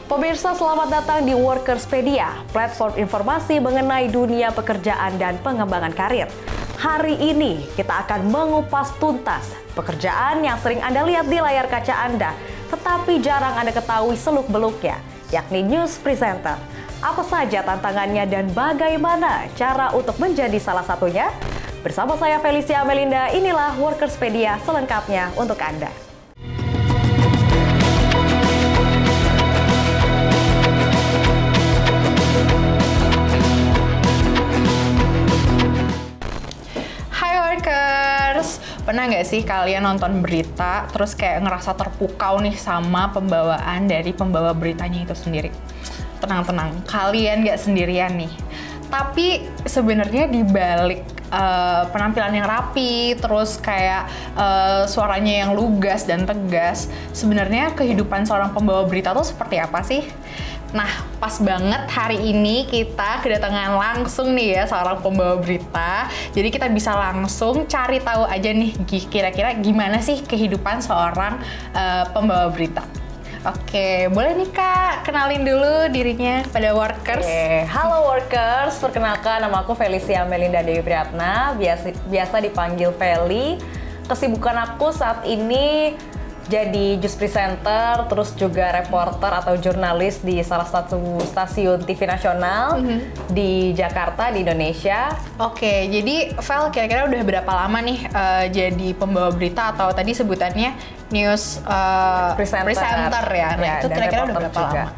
Pemirsa, selamat datang di Workerspedia, platform informasi mengenai dunia pekerjaan dan pengembangan karir. Hari ini kita akan mengupas tuntas pekerjaan yang sering Anda lihat di layar kaca Anda, tetapi jarang Anda ketahui seluk-beluknya, yakni news presenter. Apa saja tantangannya dan bagaimana cara untuk menjadi salah satunya? Bersama saya Felicia Melinda, inilah Workerspedia selengkapnya untuk Anda. Pernah nggak sih kalian nonton berita, terus kayak ngerasa terpukau nih sama pembawaan dari pembawa beritanya itu sendiri? Tenang-tenang, kalian nggak sendirian nih. Tapi sebenarnya di balik penampilan yang rapi, terus kayak suaranya yang lugas dan tegas, sebenarnya kehidupan seorang pembawa berita tuh seperti apa sih? Nah, pas banget hari ini kita kedatangan langsung nih ya seorang pembawa berita. Jadi kita bisa langsung cari tahu aja nih kira-kira gimana sih kehidupan seorang pembawa berita. Oke, boleh nih Kak, kenalin dulu dirinya kepada Workers. Halo Workers, perkenalkan nama aku Felicia Melinda Dewi Priyatna, biasa dipanggil Feli. Kesibukan aku saat ini jadi news presenter, terus juga reporter atau jurnalis di salah satu stasiun TV nasional di Jakarta, di Indonesia. Oke, jadi Vel kira-kira udah berapa lama nih jadi pembawa berita atau tadi sebutannya news presenter ya? Nah, itu kira-kira udah berapa lama?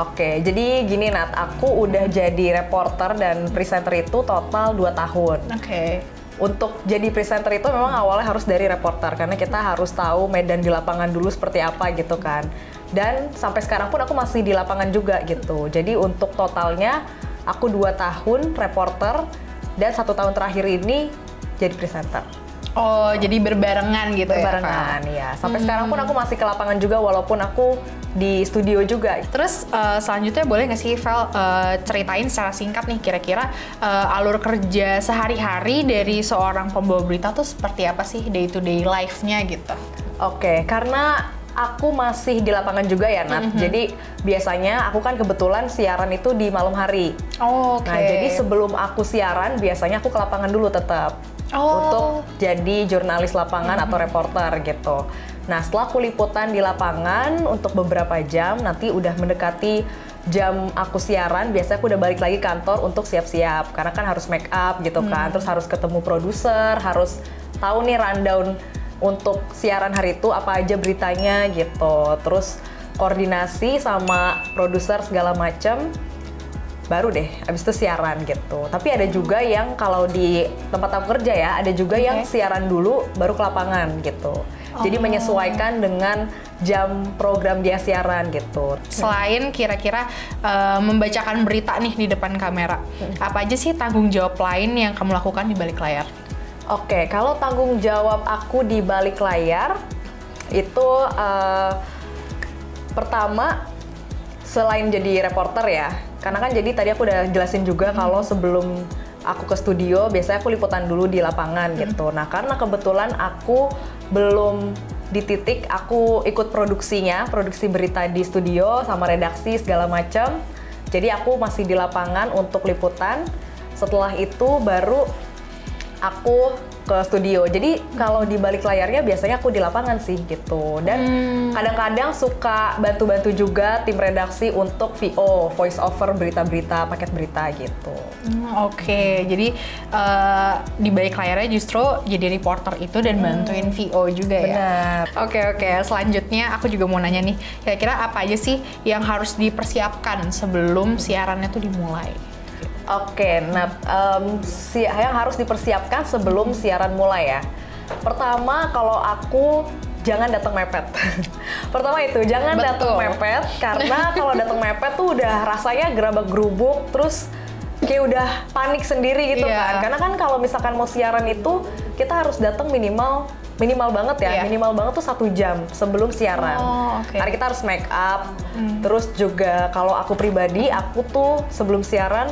Oke, jadi gini Nat, aku udah jadi reporter dan presenter itu total 2 tahun. Oke. Untuk jadi presenter itu memang awalnya harus dari reporter, karena kita harus tahu medan di lapangan dulu seperti apa gitu kan. Dan sampai sekarang pun aku masih di lapangan juga gitu. Jadi untuk totalnya aku 2 tahun reporter dan 1 tahun terakhir ini jadi presenter. Oh, jadi berbarengan gitu berbarengan, ya. Sampai sekarang pun aku masih ke lapangan juga walaupun aku di studio juga. Terus selanjutnya boleh nggak sih Vel ceritain secara singkat nih kira-kira alur kerja sehari-hari dari seorang pembawa berita tuh seperti apa sih day to day life-nya gitu? Oke, karena aku masih di lapangan juga ya Nat, jadi biasanya aku kan kebetulan siaran itu di malam hari. Oke. Nah, jadi sebelum aku siaran biasanya aku ke lapangan dulu tetap untuk jadi jurnalis lapangan atau reporter gitu. Nah, setelah aku liputan di lapangan untuk beberapa jam, nanti udah mendekati jam aku siaran, biasanya aku udah balik lagi kantor untuk siap-siap, karena kan harus make up gitu kan, terus harus ketemu produser, harus tahu nih rundown untuk siaran hari itu apa aja beritanya gitu, terus koordinasi sama produser segala macem, baru deh abis itu siaran gitu. Tapi ada juga yang kalau di tempat aku kerja ya, ada juga yang siaran dulu baru ke lapangan gitu. Jadi menyesuaikan dengan jam program dia siaran gitu. Selain kira-kira membacakan berita nih di depan kamera, apa aja sih tanggung jawab lain yang kamu lakukan di balik layar? Oke, kalau tanggung jawab aku di balik layar itu pertama selain jadi reporter ya, karena kan jadi tadi aku udah jelasin juga kalau sebelum aku ke studio biasanya aku liputan dulu di lapangan gitu. Nah, karena kebetulan aku belum di titik aku ikut produksinya, produksi berita di studio sama redaksi segala macam. Jadi aku masih di lapangan untuk liputan. Setelah itu baru aku ke studio. Jadi kalau di balik layarnya biasanya aku di lapangan sih gitu. Dan kadang-kadang suka bantu-bantu juga tim redaksi untuk VO, voice over berita-berita, paket berita gitu. Oke, jadi di balik layarnya justru jadi reporter itu dan bantuin VO juga ya. Benar. Oke, selanjutnya aku juga mau nanya nih, kira-kira apa aja sih yang harus dipersiapkan sebelum siarannya tuh dimulai? Oke, nah yang harus dipersiapkan sebelum siaran mulai ya. Pertama, kalau aku jangan datang mepet. Pertama itu, jangan datang mepet, karena kalau datang mepet tuh udah rasanya gerabak-gerubuk, terus kayak udah panik sendiri gitu kan. Karena kan kalau misalkan mau siaran itu kita harus datang minimal banget ya, minimal banget tuh 1 jam sebelum siaran. Karena kita harus make up, terus juga kalau aku pribadi, aku tuh sebelum siaran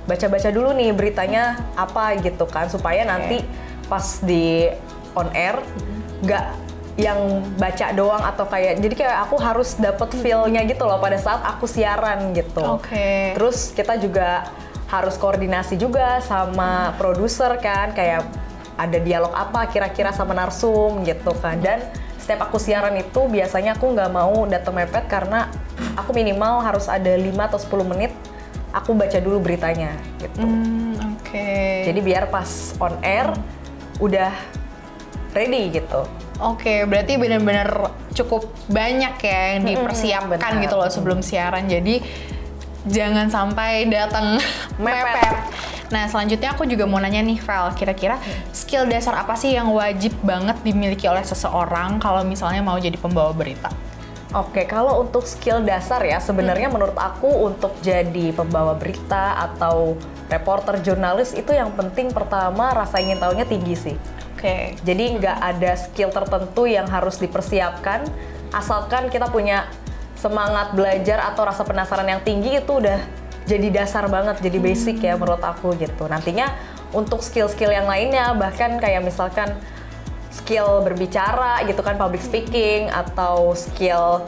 baca-baca dulu nih beritanya apa gitu kan, supaya nanti pas di on air nggak yang baca doang atau kayak jadi kayak aku harus dapet feel-nya gitu loh pada saat aku siaran gitu. Terus kita juga harus koordinasi juga sama produser kan, kayak ada dialog apa kira-kira sama narsum gitu kan. Dan setiap aku siaran itu biasanya aku nggak mau datang mepet karena aku minimal harus ada 5 atau 10 menit aku baca dulu beritanya gitu. Jadi biar pas on air udah ready gitu. Berarti benar-benar cukup banyak ya yang dipersiapkan gitu loh sebelum siaran. Jadi jangan sampai datang mepet. Nah, selanjutnya aku juga mau nanya nih, Val, kira-kira skill dasar apa sih yang wajib banget dimiliki oleh seseorang kalau misalnya mau jadi pembawa berita? Kalau untuk skill dasar ya, sebenarnya menurut aku untuk jadi pembawa berita atau reporter jurnalis itu yang penting pertama rasa ingin tahunya tinggi sih. Jadi nggak ada skill tertentu yang harus dipersiapkan, asalkan kita punya semangat belajar atau rasa penasaran yang tinggi itu udah jadi dasar banget, jadi basic ya menurut aku gitu. Nantinya untuk skill-skill yang lainnya, bahkan kayak misalkan skill berbicara gitu kan, public speaking, atau skill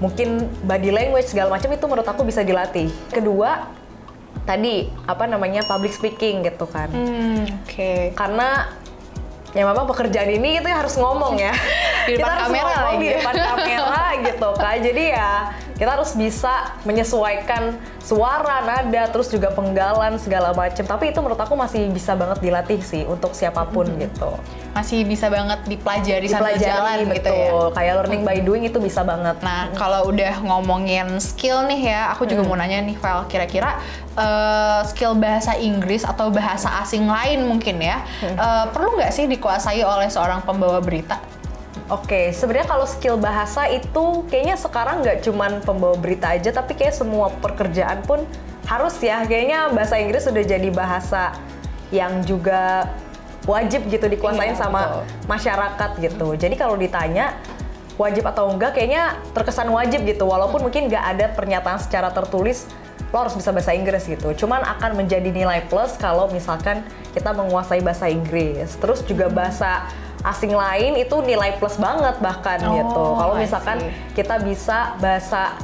mungkin body language segala macam itu menurut aku bisa dilatih. Kedua, tadi public speaking gitu kan. Karena ya memang pekerjaan ini kita harus ngomong ya. Di depan kamera lagi. Di depan kamera gitu kan. Jadi ya kita harus bisa menyesuaikan suara, nada, terus juga penggalan segala macam. Tapi itu menurut aku masih bisa banget dilatih sih untuk siapapun gitu. Masih bisa banget dipelajari sambil jalan gitu ya. Kayak learning by doing itu bisa banget. Nah, kalau udah ngomongin skill nih ya, aku juga mau nanya nih, Val, kira-kira skill bahasa Inggris atau bahasa asing lain mungkin ya, perlu nggak sih dikuasai oleh seorang pembawa berita? Sebenarnya kalau skill bahasa itu kayaknya sekarang nggak cuman pembawa berita aja, tapi kayak semua pekerjaan pun harus ya. Kayaknya bahasa Inggris sudah jadi bahasa yang juga wajib gitu dikuasain sama masyarakat gitu. Jadi kalau ditanya wajib atau enggak, kayaknya terkesan wajib gitu. Walaupun mungkin nggak ada pernyataan secara tertulis lo harus bisa bahasa Inggris gitu. Cuman akan menjadi nilai plus kalau misalkan kita menguasai bahasa Inggris. Terus juga bahasa asing lain itu nilai plus banget bahkan gitu. Kalau misalkan kita bisa bahasa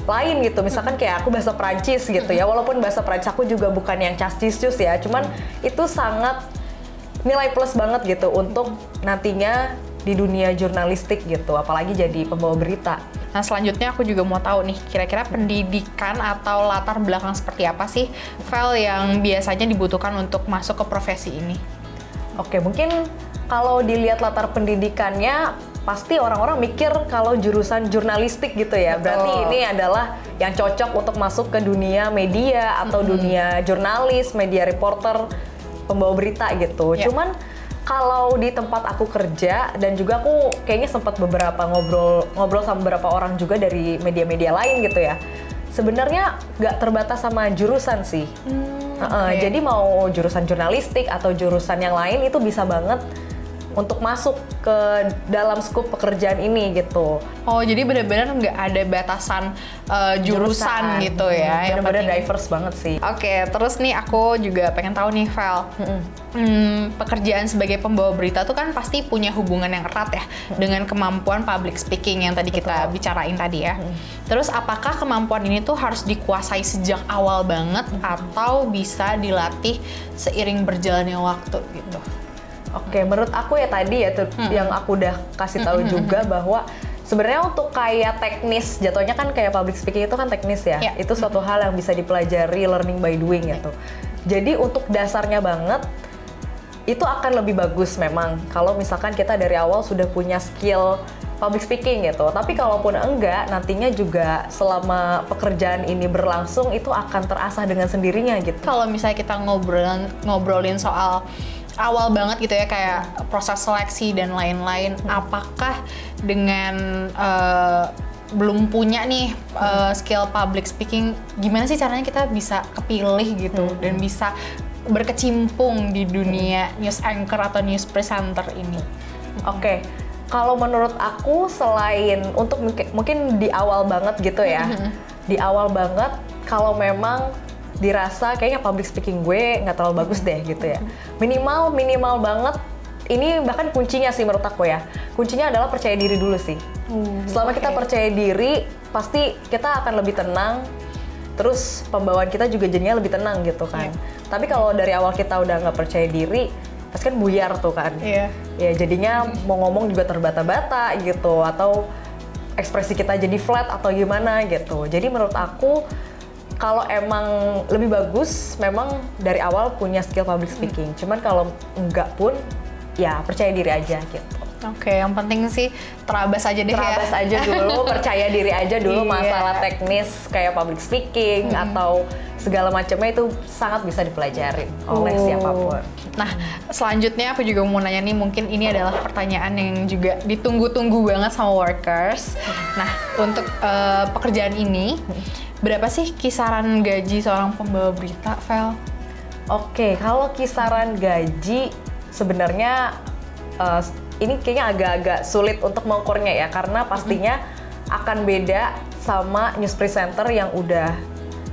lain gitu, misalkan kayak aku bahasa Prancis gitu ya, walaupun bahasa Prancis aku juga bukan yang cas-cis ya, cuman itu sangat nilai plus banget gitu untuk nantinya di dunia jurnalistik gitu, apalagi jadi pembawa berita. Nah, selanjutnya aku juga mau tahu nih, kira-kira pendidikan atau latar belakang seperti apa sih, Val, yang biasanya dibutuhkan untuk masuk ke profesi ini? Mungkin kalau dilihat latar pendidikannya, pasti orang-orang mikir kalau jurusan jurnalistik gitu ya. Berarti ini adalah yang cocok untuk masuk ke dunia media atau dunia jurnalis, media reporter, pembawa berita gitu. Cuman kalau di tempat aku kerja, dan juga aku kayaknya sempat ngobrol sama beberapa orang juga dari media-media lain gitu ya. Sebenarnya nggak terbatas sama jurusan sih. Jadi mau jurusan jurnalistik atau jurusan yang lain itu bisa banget untuk masuk ke dalam skup pekerjaan ini gitu. Jadi benar-benar nggak ada batasan jurusan gitu ya. Benar-benar diverse banget sih. Terus nih aku juga pengen tahu nih, Val. Pekerjaan sebagai pembawa berita tuh kan pasti punya hubungan yang erat ya dengan kemampuan public speaking yang tadi kita bicarain tadi ya. Terus apakah kemampuan ini tuh harus dikuasai sejak awal banget atau bisa dilatih seiring berjalannya waktu gitu? Menurut aku ya tadi ya tuh yang aku udah kasih tahu juga bahwa sebenarnya untuk kayak teknis, jatuhnya kan kayak public speaking itu kan teknis ya. Itu suatu hal yang bisa dipelajari learning by doing gitu. Jadi untuk dasarnya banget itu akan lebih bagus memang kalau misalkan kita dari awal sudah punya skill public speaking gitu. Tapi kalaupun enggak, nantinya juga selama pekerjaan ini berlangsung itu akan terasah dengan sendirinya gitu. Kalau misalnya kita ngobrolin soal awal banget gitu ya, kayak proses seleksi dan lain-lain, apakah dengan belum punya nih skill public speaking, gimana sih caranya kita bisa kepilih gitu dan bisa berkecimpung di dunia news anchor atau news presenter ini? Kalau menurut aku, selain untuk mungkin di awal banget gitu ya, di awal banget kalau memang dirasa kayaknya public speaking gue nggak terlalu bagus deh gitu ya, minimal banget ini bahkan kuncinya sih menurut aku ya. Kuncinya adalah percaya diri dulu sih. Selama kita percaya diri, pasti kita akan lebih tenang. Terus pembawaan kita juga jadinya lebih tenang gitu kan. Tapi kalau dari awal kita udah nggak percaya diri, pasti kan buyar tuh kan. Ya jadinya mau ngomong juga terbata-bata gitu, atau ekspresi kita jadi flat atau gimana gitu. Jadi menurut aku kalau emang lebih bagus memang dari awal punya skill public speaking. Cuman kalau enggak pun ya percaya diri aja gitu. Oke, yang penting sih terabas aja deh terabas ya. aja dulu, percaya diri aja dulu. Iya. Masalah teknis kayak public speaking atau segala macamnya itu sangat bisa dipelajari oleh siapapun. Nah, selanjutnya aku juga mau nanya nih, mungkin ini adalah pertanyaan yang juga ditunggu-tunggu banget sama workers. Nah, untuk pekerjaan ini, berapa sih kisaran gaji seorang pembawa berita, Vel? Oke, kalau kisaran gaji sebenarnya ini kayaknya agak-agak sulit untuk mengukurnya ya, karena pastinya akan beda sama news presenter yang udah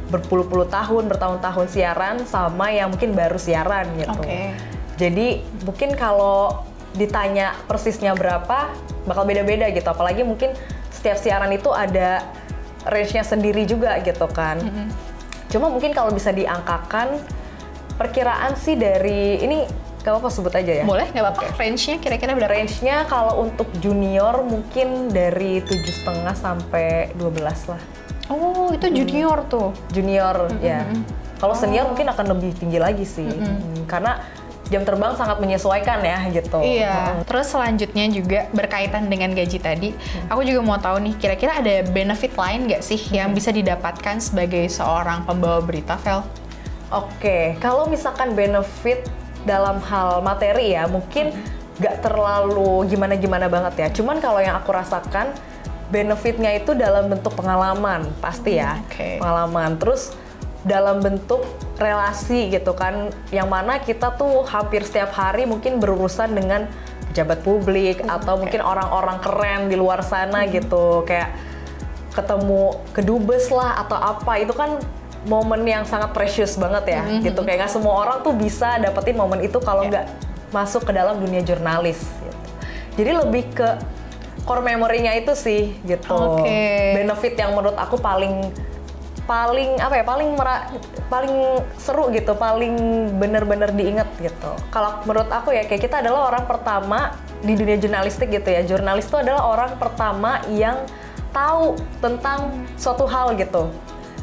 berpuluh-puluh tahun, bertahun-tahun siaran sama yang mungkin baru siaran gitu. Jadi mungkin kalau ditanya persisnya berapa, bakal beda-beda gitu. Apalagi mungkin setiap siaran itu ada range-nya sendiri juga gitu kan. Cuma mungkin kalau bisa diangkakan, perkiraan sih dari ini gak apa-apa sebut aja ya? Boleh, gak apa-apa. Range-nya kira-kira berapa? Range-nya kalau untuk junior mungkin dari 7,5 sampai 12 lah. Oh, itu junior tuh? Junior, ya. Kalau senior mungkin akan lebih tinggi lagi sih. Karena jam terbang sangat menyesuaikan ya gitu. Iya. Terus selanjutnya juga berkaitan dengan gaji tadi, aku juga mau tahu nih, kira-kira ada benefit lain nggak sih yang bisa didapatkan sebagai seorang pembawa berita, Vel? Oke, kalau misalkan benefit dalam hal materi ya, mungkin nggak terlalu gimana-gimana banget ya. Cuman kalau yang aku rasakan, benefitnya itu dalam bentuk pengalaman, pasti ya. Pengalaman. Terus dalam bentuk relasi gitu kan, yang mana kita tuh hampir setiap hari mungkin berurusan dengan pejabat publik atau mungkin orang-orang keren di luar sana gitu, kayak ketemu kedubes lah atau apa, itu kan momen yang sangat precious banget ya gitu. Kayak nggak semua orang tuh bisa dapetin momen itu kalau nggak masuk ke dalam dunia jurnalis gitu. Jadi lebih ke core memory-nya itu sih gitu. Benefit yang menurut aku paling apa ya, paling seru gitu, paling bener-bener diinget gitu. Kalau menurut aku ya, kayak kita adalah orang pertama di dunia jurnalistik gitu ya. Jurnalis itu adalah orang pertama yang tahu tentang suatu hal gitu.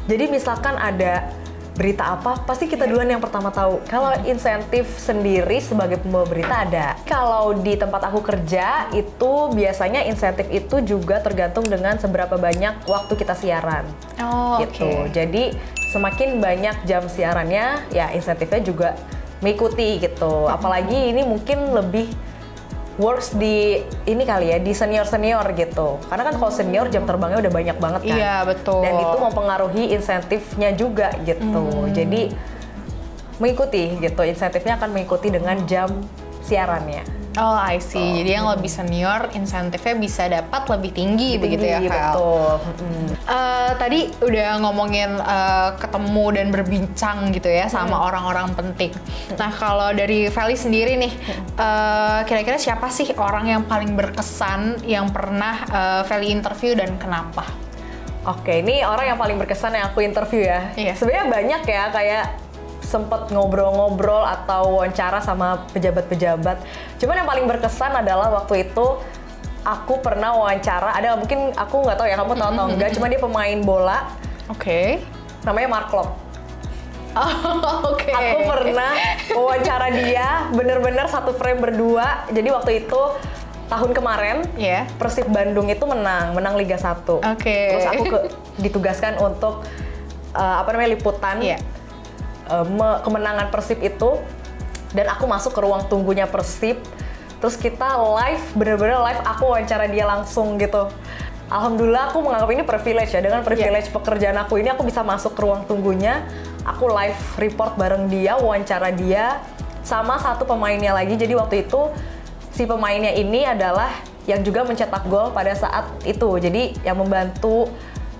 Jadi misalkan ada berita apa, pasti kita duluan yang pertama tahu. Kalau insentif sendiri sebagai pembawa berita ada. Kalau di tempat aku kerja, itu biasanya insentif itu juga tergantung dengan seberapa banyak waktu kita siaran. Gitu. Jadi semakin banyak jam siarannya, ya insentifnya juga mengikuti gitu. Apalagi ini mungkin lebih works di ini kali ya, di senior-senior gitu. Karena kan kalau senior jam terbangnya udah banyak banget kan. Iya, betul. Dan itu mempengaruhi insentifnya juga gitu. Jadi mengikuti gitu, insentifnya akan mengikuti dengan jam siarannya. Oh, I see. Jadi yang lebih senior, insentifnya bisa dapat lebih tinggi begitu ya, Vel? Betul. Tadi udah ngomongin ketemu dan berbincang gitu ya sama orang-orang penting. Nah, kalau dari Feli sendiri nih, kira-kira siapa sih orang yang paling berkesan yang pernah Feli interview dan kenapa? Oke, ini orang yang paling berkesan yang aku interview ya. Sebenarnya banyak ya, kayak sempet ngobrol-ngobrol atau wawancara sama pejabat-pejabat. Cuman yang paling berkesan adalah waktu itu aku pernah wawancara, ada mungkin aku nggak tahu ya kamu tahu atau enggak, cuma dia pemain bola. Namanya Mark Klok. Aku pernah wawancara dia, bener-bener satu frame berdua. Jadi waktu itu tahun kemarin, Persib Bandung itu menang Liga 1. Terus aku ditugaskan untuk liputan kemenangan Persib itu, dan aku masuk ke ruang tunggunya Persib. Terus kita live, bener-bener live, aku wawancara dia langsung gitu. Alhamdulillah aku menganggap ini privilege ya, dengan privilege pekerjaan aku ini aku bisa masuk ke ruang tunggunya, aku live report bareng dia, wawancara dia sama satu pemainnya lagi. Jadi waktu itu si pemainnya ini adalah yang juga mencetak gol pada saat itu, jadi yang membantu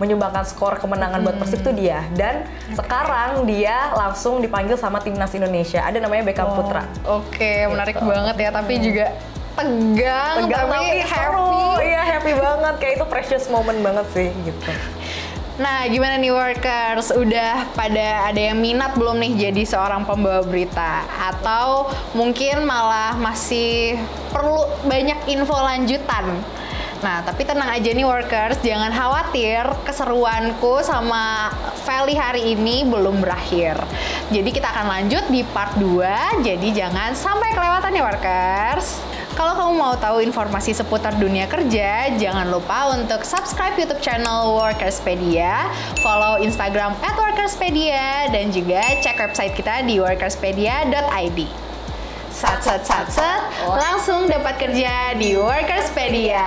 menyumbangkan skor kemenangan buat Persib tuh dia. Dan sekarang dia langsung dipanggil sama timnas Indonesia. Ada namanya Beckham Putra. Oke, menarik banget ya, tapi juga tegang tapi happy. Iya, happy banget. Kayak itu precious moment banget sih gitu. Nah, gimana nih workers? Udah pada ada yang minat belum nih jadi seorang pembawa berita? Atau mungkin malah masih perlu banyak info lanjutan? Nah, tapi tenang aja nih workers, jangan khawatir, keseruanku sama Feli hari ini belum berakhir. Jadi kita akan lanjut di part 2, jadi jangan sampai kelewatan ya workers. Kalau kamu mau tahu informasi seputar dunia kerja, jangan lupa untuk subscribe YouTube channel Workerspedia, follow Instagram @workerspedia, dan juga cek website kita di workerspedia.id. Sat, langsung dapat kerja di Workerspedia.